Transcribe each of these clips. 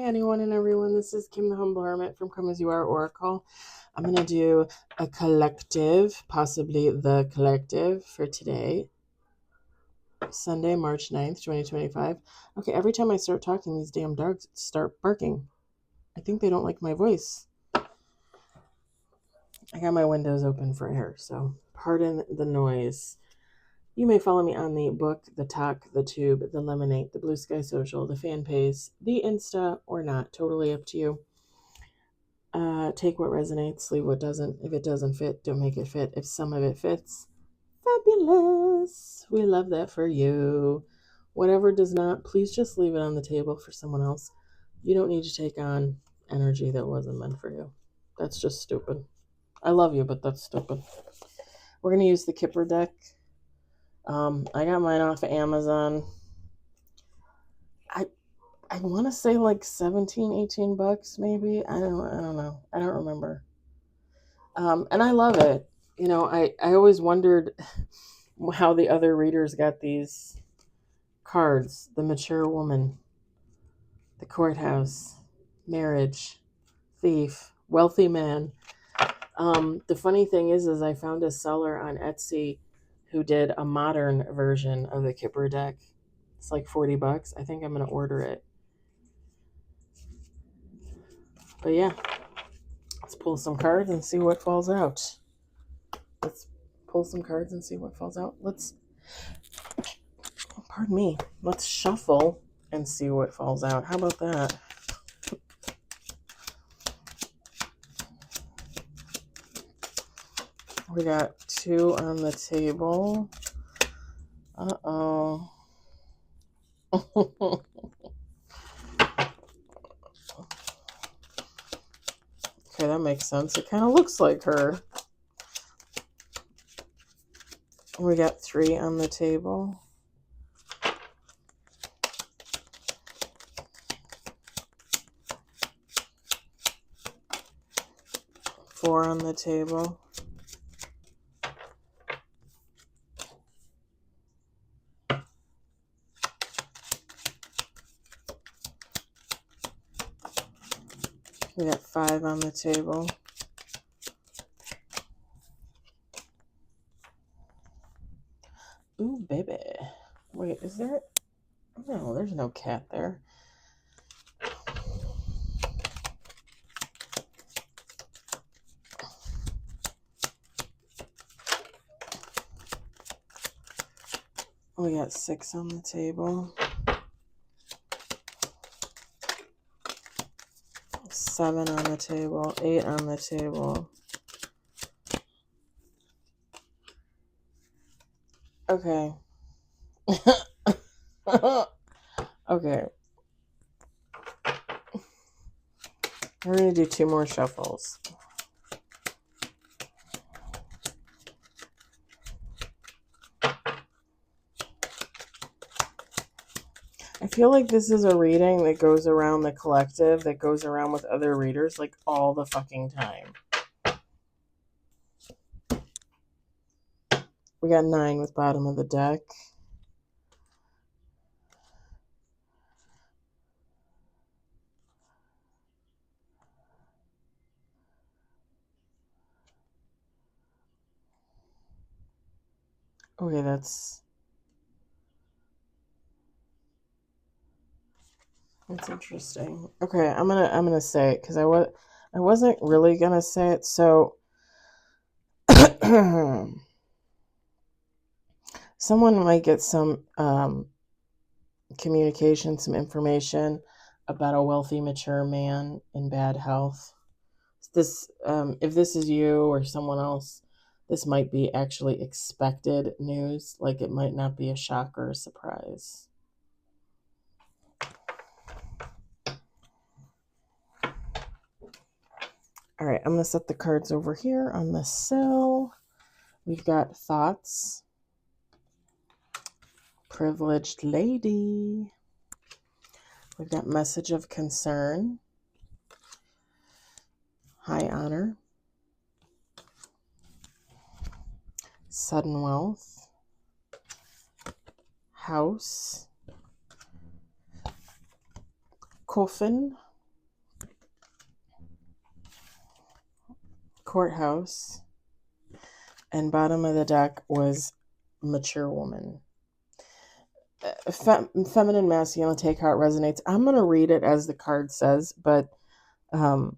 anyone and everyone. This is Kim the Humble Hermit from Come As You Are Oracle. I'm going to do a collective, possibly the collective for today, Sunday, March 9th, 2025. Okay, every time I start talking, these damn dogs start barking. I think they don't like my voice. I got my windows open for air, so pardon the noise. You may follow me on the book, the talk, the tube, the lemonade, the blue sky social, the fan page, the Insta, or not. Totally up to you. Take what resonates, leave what doesn't. If it doesn't fit, don't make it fit. If some of it fits, fabulous. We love that for you. Whatever does not, please just leave it on the table for someone else. You don't need to take on energy that wasn't meant for you. That's just stupid. I love you, but that's stupid. We're going to use the Kipper deck. I got mine off of Amazon. I want to say like 17, 18 bucks maybe. I don't know. I don't remember. And I love it. You know, I always wondered how the other readers got these cards. The mature woman, the courthouse, marriage, thief, wealthy man. The funny thing is I found a seller on Etsy who did a modern version of the Kipper deck. It's like 40 bucks. I think I'm going to order it. But yeah, let's pull some cards and see what falls out. Let's shuffle and see what falls out. How about that? We got 2 on the table. Uh-oh. Okay, that makes sense. It kind of looks like her. We got 3 on the table. Four on the table. We got 5 on the table. Ooh, baby. Wait, is there? No, there's no cat there. We got 6 on the table. 7 on the table. 8 on the table. Okay. Okay. We're going to do 2 more shuffles. I feel like this is a reading that goes around the collective, that goes around with other readers like all the fucking time. We got 9 with bottom of the deck. Okay, that's interesting. Okay, I'm gonna say it because I wasn't really gonna say it. So someone might get some communication, some information about a wealthy, mature man in bad health. This, if this is you or someone else, this might be actually expected news. Like it might not be a shock or a surprise. All right, I'm going to set the cards over here on the sill. We've got thoughts. Privileged lady. We've got message of concern. High honor. Sudden wealth. House. Coffin. courthouse, and bottom of the deck was mature woman. Feminine, masculine, take how it resonates. I'm going to read it as the card says, but there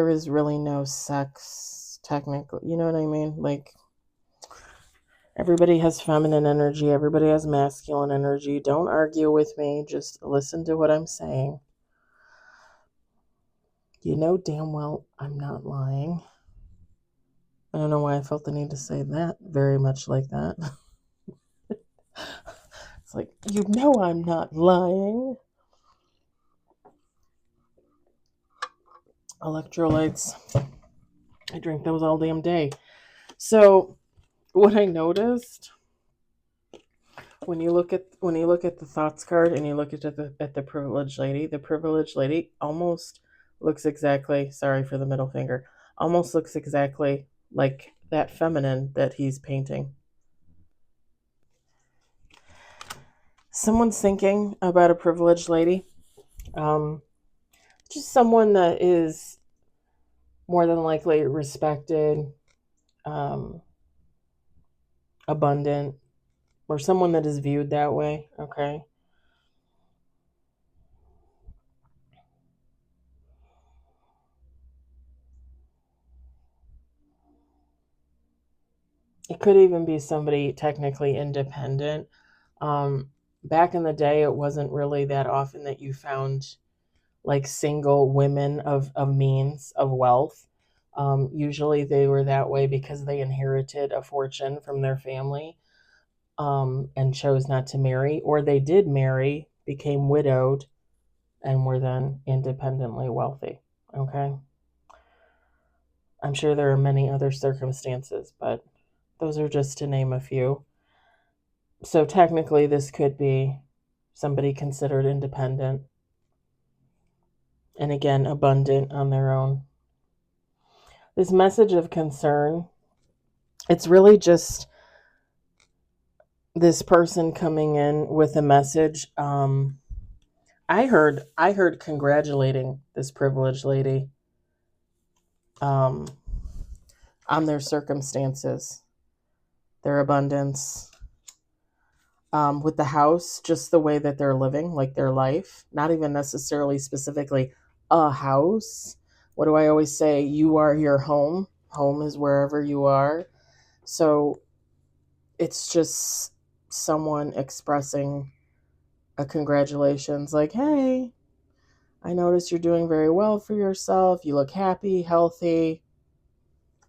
is really no sex technically. You know what I mean? Like, everybody has feminine energy. Everybody has masculine energy. Don't argue with me. Just listen to what I'm saying. You know damn well I'm not lying. I don't know why I felt the need to say that very much like that. It's like, you know I'm not lying. Electrolytes. I drink those all damn day. So what I noticed when you look at the thoughts card and you look at the privileged lady almost looks exactly, sorry for the middle finger, almost looks exactly like that feminine that he's painting. Someone's thinking about a privileged lady. Just someone that is more than likely respected, abundant, or someone that is viewed that way, okay? It could even be somebody technically independent. Back in the day, it wasn't really that often that you found like single women of means, of wealth. Usually they were that way because they inherited a fortune from their family, and chose not to marry, or they did marry, became widowed, and were then independently wealthy. Okay. I'm sure there are many other circumstances, but those are just to name a few. So technically, this could be somebody considered independent and again, abundant on their own. This message of concern, it's really just this person coming in with a message. I heard congratulating this privileged lady on their circumstances, their abundance, with the house, just the way that they're living, like their life, not even necessarily specifically a house. What do I always say? You are your home. Home is wherever you are. So it's just someone expressing a congratulations, like, hey, I noticed you're doing very well for yourself. You look happy, healthy,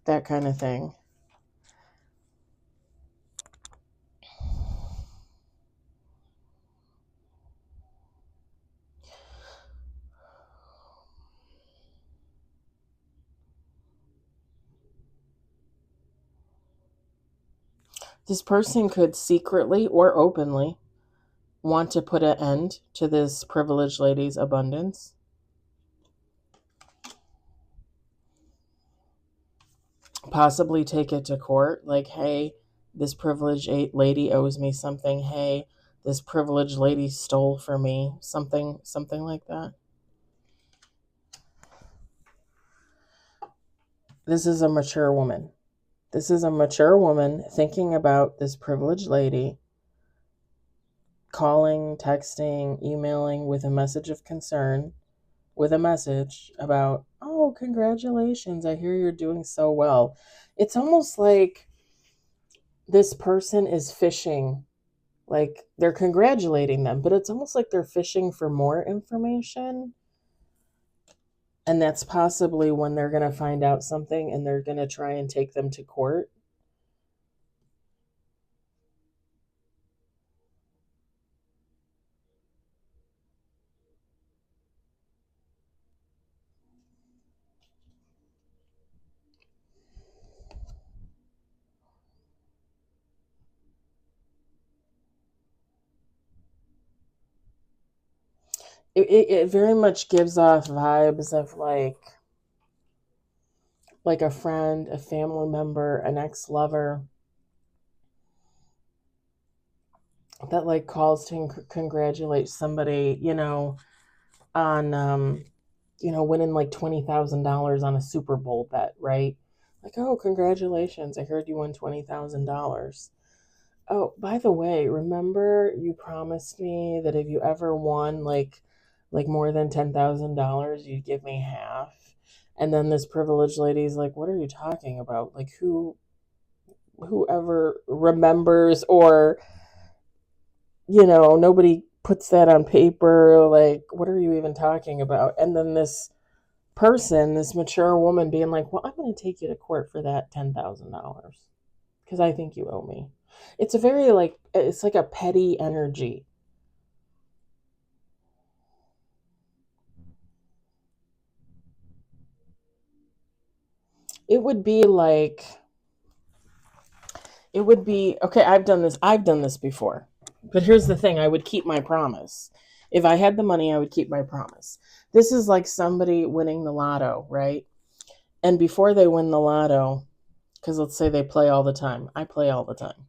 that kind of thing. This person could secretly or openly want to put an end to this privileged lady's abundance. Possibly take it to court, like, hey, this privileged lady owes me something. Hey, this privileged lady stole from me. Something like that. This is a mature woman. This is a mature woman thinking about this privileged lady, calling, texting, emailing with a message of concern, with a message about, oh, congratulations, I hear you're doing so well. It's almost like this person is fishing, like they're congratulating them, but it's almost like they're fishing for more information. And that's possibly when they're going to find out something and they're going to try and take them to court. It very much gives off vibes of like a friend, a family member, an ex-lover that like calls to congratulate somebody, on winning like $20,000 on a Super Bowl bet, right? Like, oh, congratulations, I heard you won $20,000. Oh, by the way, remember you promised me that if you ever won like more than $10,000, you'd give me half. And then this privileged lady's like, "What are you talking about? Like whoever remembers, or nobody puts that on paper. Like, what are you even talking about?" And then this person, this mature woman, being like, "Well, I'm going to take you to court for that $10,000 because I think you owe me." It's a very it's like a petty energy. It would be like, it would be okay. I've done this before, but here's the thing: I would keep my promise. If I had the money, I would keep my promise. This is like somebody winning the lotto, right? And before they win the lotto, because let's say they play all the time, I play all the time,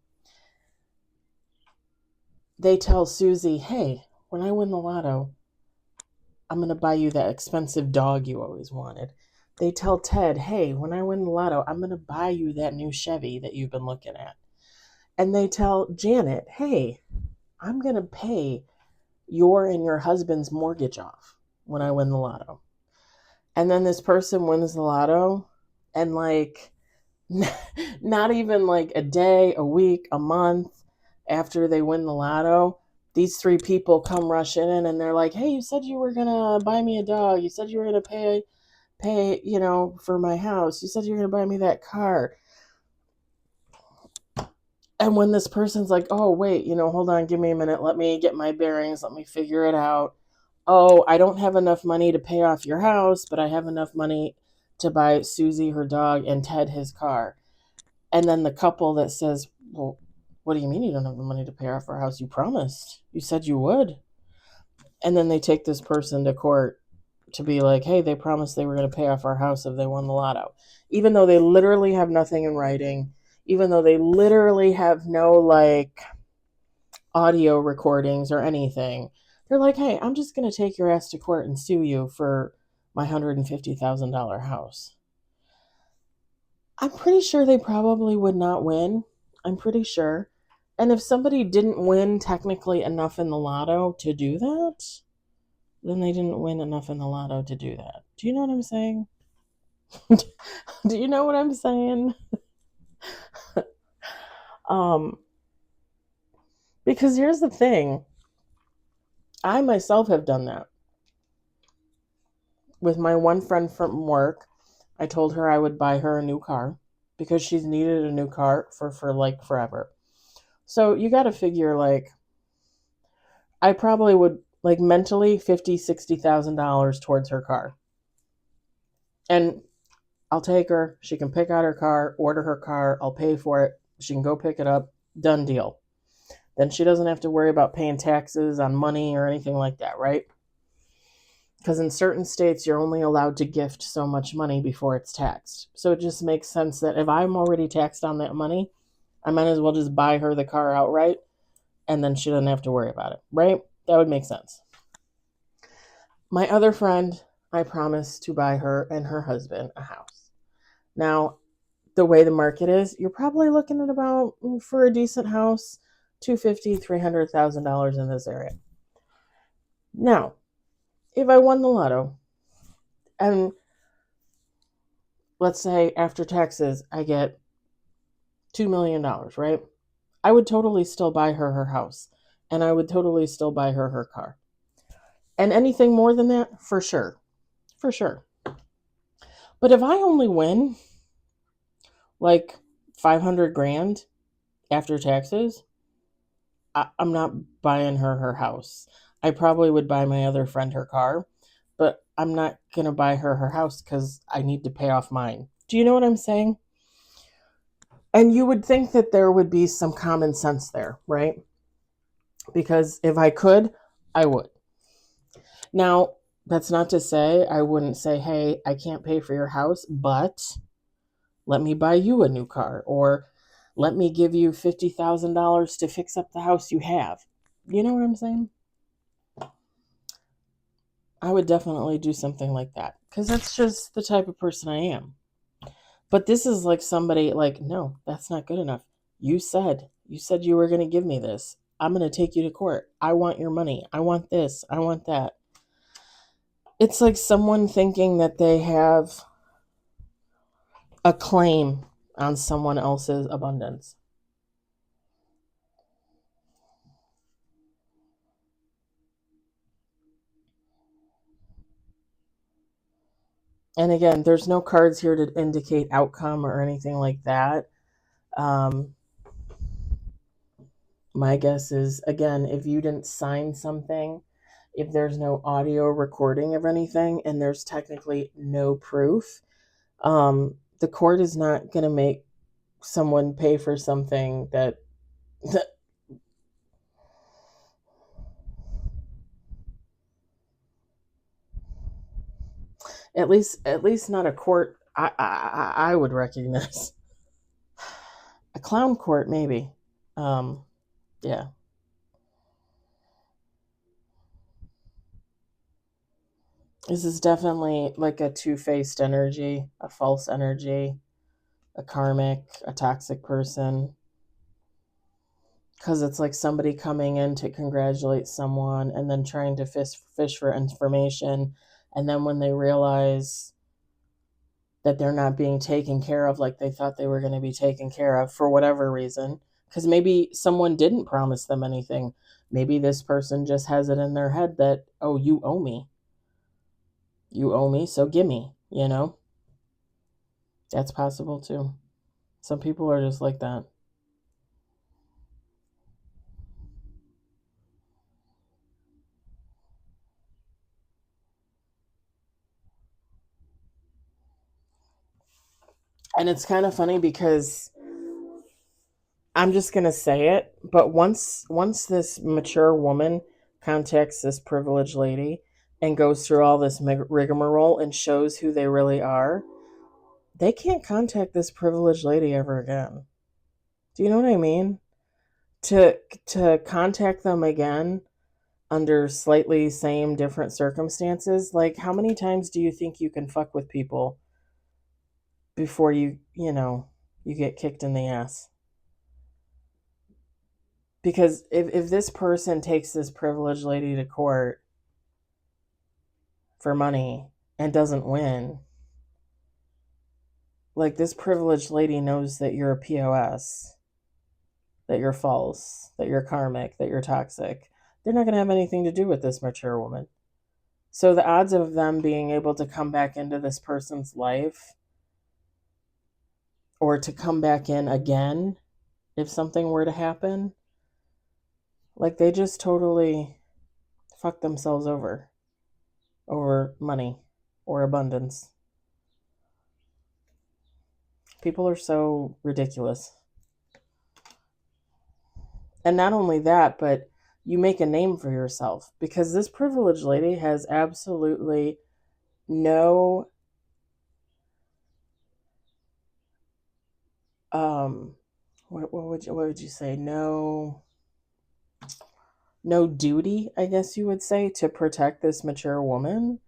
they tell Susie, "Hey, when I win the lotto, I'm going to buy you that expensive dog you always wanted." They tell Ted, "Hey, when I win the lotto, I'm going to buy you that new Chevy that you've been looking at." And they tell Janet, "Hey, I'm going to pay your and your husband's mortgage off when I win the lotto." And then this person wins the lotto, and not even like a day, a week, a month after they win the lotto, these three people come rushing in and they're like, "Hey, you said you were going to buy me a dog. You said you were going to pay, for my house. You said you were going to buy me that car." And when this person's like, "Oh, wait, hold on, give me a minute. Let me get my bearings. Let me figure it out. Oh, I don't have enough money to pay off your house, but I have enough money to buy Susie her dog and Ted his car." And then the couple that says, "Well, what do you mean you don't have the money to pay off our house? You promised. You said you would." And then they take this person to court to be like, "Hey, they promised they were going to pay off our house if they won the lotto." Even though they literally have nothing in writing, even though they literally have no audio recordings or anything. They're like, "Hey, I'm just going to take your ass to court and sue you for my $150,000 house." I'm pretty sure they probably would not win. I'm pretty sure. And if somebody didn't win technically enough in the lotto to do that, then they didn't win enough in the lotto to do that. Do you know what I'm saying? Do you know what I'm saying? Um, because here's the thing. I myself have done that. With my one friend from work, I told her I would buy her a new car because she's needed a new car for like forever. So you got to figure I probably would like mentally $50,000-$60,000 towards her car. And I'll take her, she can pick out her car, order her car, I'll pay for it, she can go pick it up, done deal. Then she doesn't have to worry about paying taxes on money or anything like that, right? Because in certain states, you're only allowed to gift so much money before it's taxed. So it just makes sense that if I'm already taxed on that money, I might as well just buy her the car outright and then she doesn't have to worry about it, right? That would make sense. My other friend, I promised to buy her and her husband a house. Now, the way the market is, you're probably looking at about, for a decent house, $250,000-$300,000 in this area. Now, if I won the lotto, and let's say after taxes I get $2 million, right? I would totally still buy her house, and I would totally still buy her car, and anything more than that, for sure, for sure. But if I only win like 500 grand after taxes, I'm not buying her house. I probably would buy my other friend her car, but I'm not going to buy her house because I need to pay off mine. Do you know what I'm saying? And you would think that there would be some common sense there, right? Because if I could, I would. Now, that's not to say I wouldn't say, "Hey, I can't pay for your house, but let me buy you a new car," or "Let me give you $50,000 to fix up the house you have." You know what I'm saying? I would definitely do something like that because that's just the type of person I am. But this is like somebody like, no, that's not good enough. You said you were going to give me this. I'm going to take you to court. I want your money. I want this. I want that. It's like someone thinking that they have a claim on someone else's abundance. And again, there's no cards here to indicate outcome or anything like that. Um, my guess is, again, if you didn't sign something, if there's no audio recording of anything, and there's technically no proof, the court is not going to make someone pay for something that at least not a court I would recognize. A clown court, maybe. Yeah. This is definitely like a two-faced energy, a false energy, a karmic, a toxic person. Because it's like somebody coming in to congratulate someone and then trying to fish for information. And then when they realize that they're not being taken care of like they thought they were going to be taken care of for whatever reason, because maybe someone didn't promise them anything. Maybe this person just has it in their head that, oh, you owe me. You owe me, so gimme. That's possible too. Some people are just like that. And it's kind of funny because I'm just going to say it, but once this mature woman contacts this privileged lady and goes through all this rigmarole and shows who they really are, they can't contact this privileged lady ever again. Do you know what I mean? To to contact them again under slightly same different circumstances, like how many times do you think you can fuck with people before you get kicked in the ass? Because if this person takes this privileged lady to court for money and doesn't win, like this privileged lady knows that you're a POS, that you're false, that you're karmic, that you're toxic. They're not going to have anything to do with this mature woman. So the odds of them being able to come back into this person's life or to come back in again if something were to happen, like they just totally fuck themselves over money or abundance. People are so ridiculous. And not only that, but you make a name for yourself because this privileged lady has absolutely no what would you say? No duty, I guess you would say, to protect this mature woman.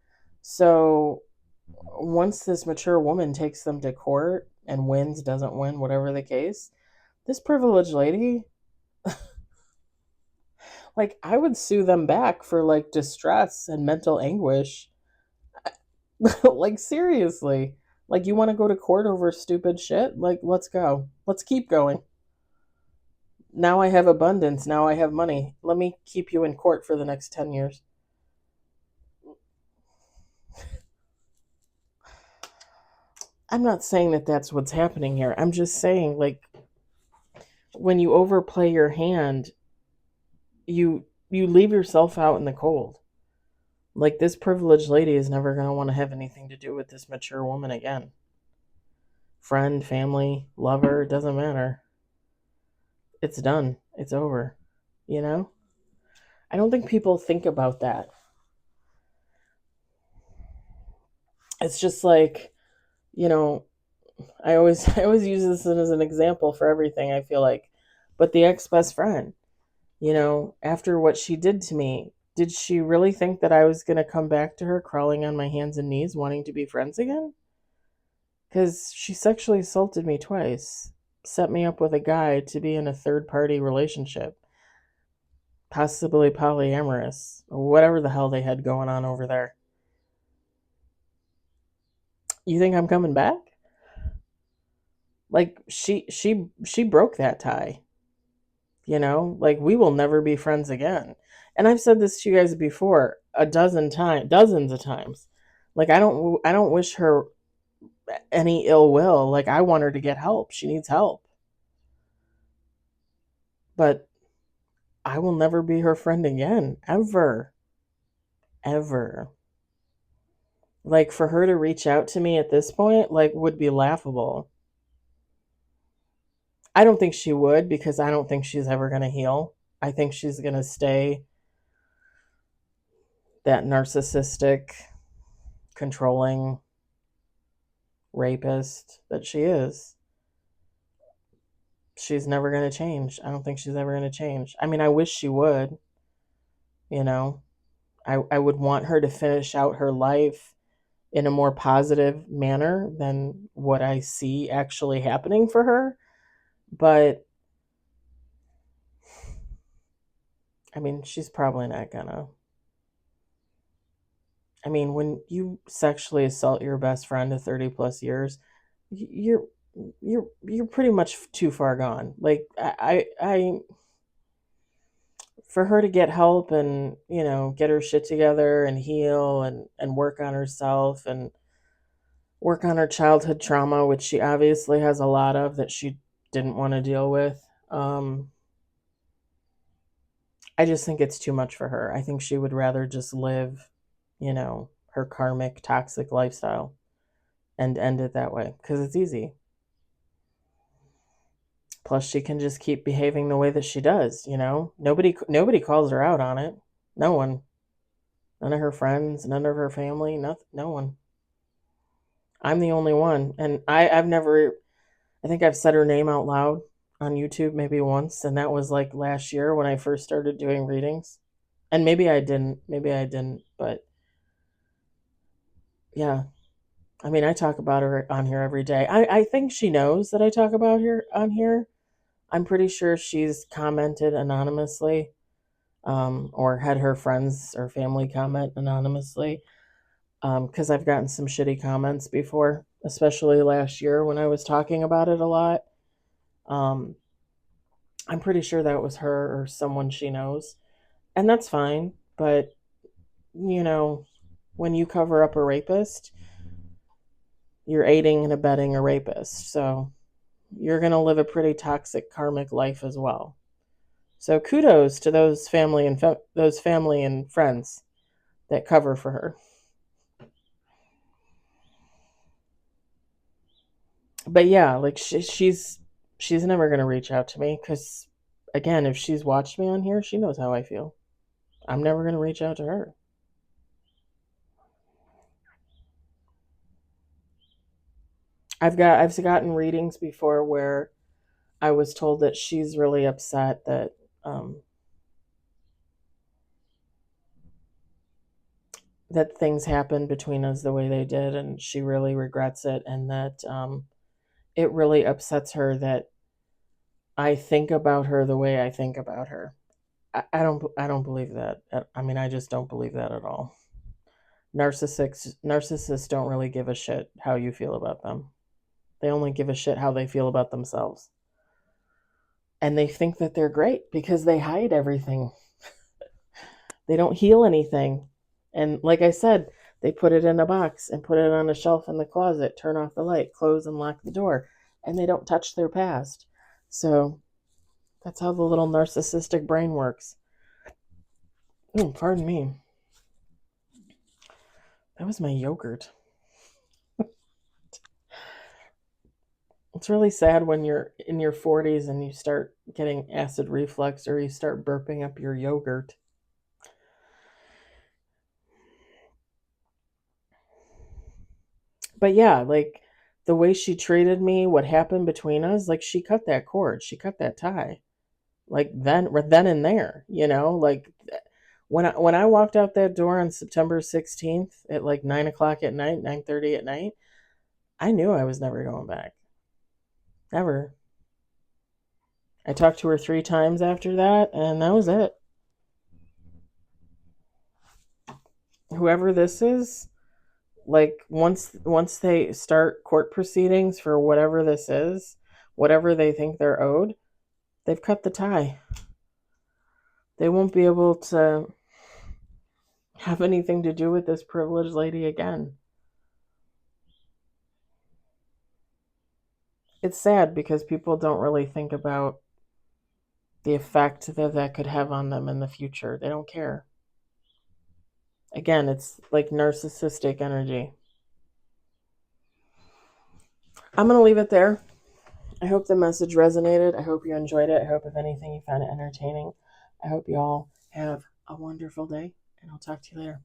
So once this mature woman takes them to court and wins, doesn't win, whatever the case, this privileged lady, like, I would sue them back for like distress and mental anguish. Like, seriously. Like, you want to go to court over stupid shit? Like, let's go. Let's keep going. Now I have abundance. Now I have money. Let me keep you in court for the next 10 years. I'm not saying that that's what's happening here. I'm just saying, like, when you overplay your hand, you leave yourself out in the cold. Like, this privileged lady is never going to want to have anything to do with this mature woman again. Friend, family, lover, doesn't matter. It's done. It's over. You know? I don't think people think about that. It's just like, you know, I always use this as an example for everything, I feel like. But the ex-best friend, after what she did to me, Did she really think that I was going to come back to her crawling on my hands and knees wanting to be friends again? Because she sexually assaulted me twice, set me up with a guy to be in a third party relationship, possibly polyamorous, or whatever the hell they had going on over there. You think I'm coming back? Like she broke that tie. Like we will never be friends again. And I've said this to you guys before dozens of times. Like I don't wish her any ill will. Like I want her to get help. She needs help. But I will never be her friend again, ever. Ever. Like for her to reach out to me at this point like would be laughable. I don't think she would, because I don't think she's ever going to heal. I think she's going to stay that narcissistic, controlling rapist that she is. She's never going to change. I don't think she's ever going to change. I mean, I wish she would, you know. I would want her to finish out her life in a more positive manner than what I see actually happening for her. But, I mean, she's probably not gonna. I mean, when you sexually assault your best friend of 30 plus years, you're you're pretty much too far gone. Like I for her to get help and, get her shit together and heal and work on herself and work on her childhood trauma, which she obviously has a lot of that she didn't want to deal with. I just think it's too much for her. I think she would rather just live, her karmic toxic lifestyle and end it that way because it's easy. Plus, she can just keep behaving the way that she does. Nobody calls her out on it. No one. None of her friends, none of her family, no one. I'm the only one, and I've never. I think I've said her name out loud on YouTube maybe once, and that was like last year when I first started doing readings. And maybe I didn't, but yeah. I mean, I talk about her on here every day. I think she knows that I talk about her on here. I'm pretty sure she's commented anonymously, or had her friends or family comment anonymously, because I've gotten some shitty comments before, especially last year when I was talking about it a lot. Um, I'm pretty sure that was her or someone she knows, and that's fine. But you know, when you cover up a rapist, you're aiding and abetting a rapist. So you're going to live a pretty toxic karmic life as well. So kudos to those family and friends that cover for her. But yeah, like she's never going to reach out to me cuz again, if she's watched me on here, she knows how I feel. I'm never going to reach out to her. I've gotten readings before where I was told that she's really upset that that things happened between us the way they did, and she really regrets it, and that it really upsets her that I think about her the way I think about her. I don't believe that. I mean, I just don't believe that at all. Narcissists don't really give a shit how you feel about them. They only give a shit how they feel about themselves. And they think that they're great because they hide everything. They don't heal anything. And like I said, they put it in a box and put it on a shelf in the closet, turn off the light, close and lock the door, and they don't touch their past. So that's how the little narcissistic brain works. Oh, pardon me. That was my yogurt. It's really sad when you're in your 40s and you start getting acid reflux or you start burping up your yogurt. But yeah, like the way she treated me, what happened between us, like she cut that cord, she cut that tie. Like then and there, like When I walked out that door on September 16th at like 9 o'clock at night, 9:30 at night, I knew I was never going back. Never. I talked to her 3 times after that, and that was it. Whoever this is, like once they start court proceedings for whatever this is, whatever they think they're owed, they've cut the tie. They won't be able to have anything to do with this privileged lady again. It's sad because people don't really think about the effect that that could have on them in the future. They don't care. Again, it's like narcissistic energy. I'm going to leave it there. I hope the message resonated. I hope you enjoyed it. I hope, if anything, you found it entertaining. I hope you all have a wonderful day, and I'll talk to you later.